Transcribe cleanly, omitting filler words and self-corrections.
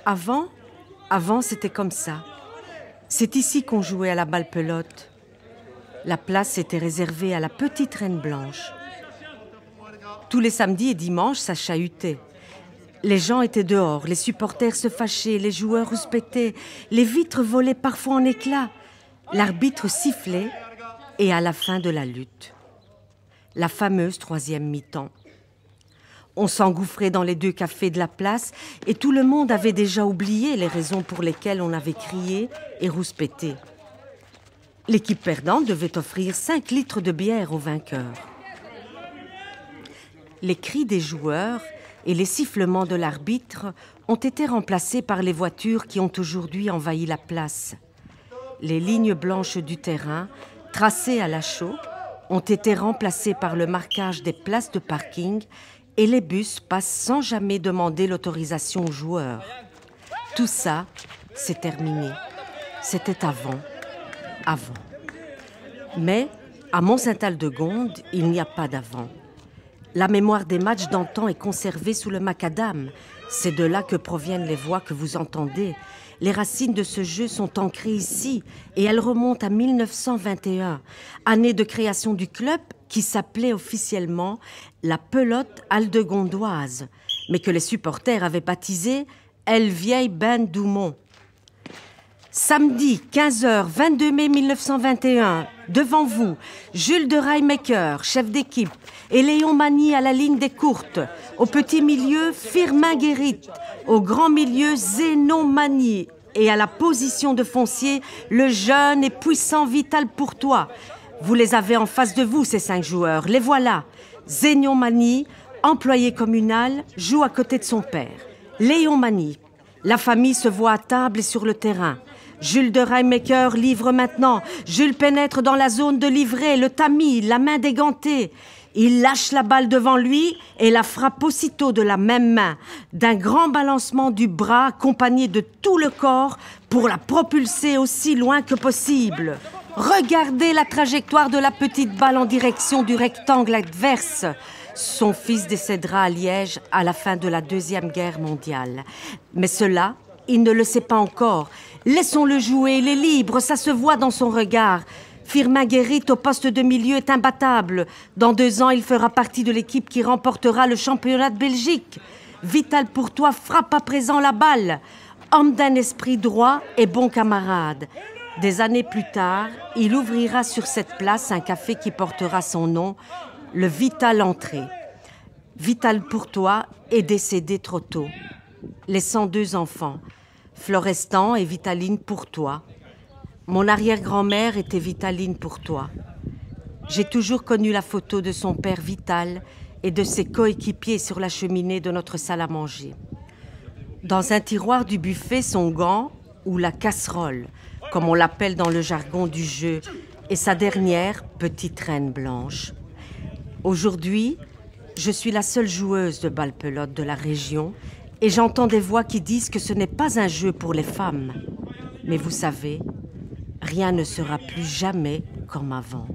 Avant c'était comme ça. C'est ici qu'on jouait à la balle-pelote. La place était réservée à la petite Reine Blanche. Tous les samedis et dimanches, ça chahutait. Les gens étaient dehors, les supporters se fâchaient, les joueurs rouspétaient, les vitres volaient parfois en éclats. L'arbitre sifflait et à la fin de la lutte. La fameuse troisième mi-temps. On s'engouffrait dans les 2 cafés de la place et tout le monde avait déjà oublié les raisons pour lesquelles on avait crié et rouspété. L'équipe perdante devait offrir 5 litres de bière aux vainqueurs. Les cris des joueurs et les sifflements de l'arbitre ont été remplacés par les voitures qui ont aujourd'hui envahi la place. Les lignes blanches du terrain, tracées à la chaux, ont été remplacées par le marquage des places de parking et les bus passent sans jamais demander l'autorisation aux joueurs. Tout ça, c'est terminé. C'était avant. Mais, à Mont-Saint-Aldegonde, il n'y a pas d'avant. La mémoire des matchs d'antan est conservée sous le macadam. C'est de là que proviennent les voix que vous entendez. Les racines de ce jeu sont ancrées ici et elles remontent à 1921, année de création du club qui s'appelait officiellement la Pelote Aldegondoise, mais que les supporters avaient baptisé El Vieil Ben Doumont. Samedi, 15h, 22 mai 1921, devant vous, Jules de Railmaker, chef d'équipe, et Léon Magny à la ligne des courtes. Au petit milieu, Firmin Guérit. Au grand milieu, Zénon Magny. Et à la position de foncier, le jeune et puissant Vital Pourtois. Vous les avez en face de vous, ces 5 joueurs. Les voilà. Zénon Magny, employé communal, joue à côté de son père. Léon Magny. La famille se voit à table et sur le terrain. Jules de Railmaker livre maintenant. Jules pénètre dans la zone de livret, le tamis, la main dégantée. Il lâche la balle devant lui et la frappe aussitôt de la même main, d'un grand balancement du bras accompagné de tout le corps pour la propulser aussi loin que possible. Regardez la trajectoire de la petite balle en direction du rectangle adverse. Son fils décédera à Liège à la fin de la Deuxième Guerre mondiale. Mais cela, il ne le sait pas encore. Laissons-le jouer, il est libre, ça se voit dans son regard. Firmin Guérit au poste de milieu est imbattable. Dans 2 ans, il fera partie de l'équipe qui remportera le championnat de Belgique. Vital Pourtois frappe à présent la balle. Homme d'un esprit droit et bon camarade. Des années plus tard, il ouvrira sur cette place un café qui portera son nom, le Vital Entrée. Vital Pourtois est décédé trop tôt, laissant 2 enfants, Florestan et Vitaline Pourtois. Mon arrière-grand-mère était Vitaline Pourtois. J'ai toujours connu la photo de son père Vital et de ses coéquipiers sur la cheminée de notre salle à manger. Dans un tiroir du buffet, son gant, ou la casserole, comme on l'appelle dans le jargon du jeu, et sa dernière petite Reine Blanche. Aujourd'hui, je suis la seule joueuse de balle-pelote de la région et j'entends des voix qui disent que ce n'est pas un jeu pour les femmes. Mais vous savez, rien ne sera plus jamais comme avant.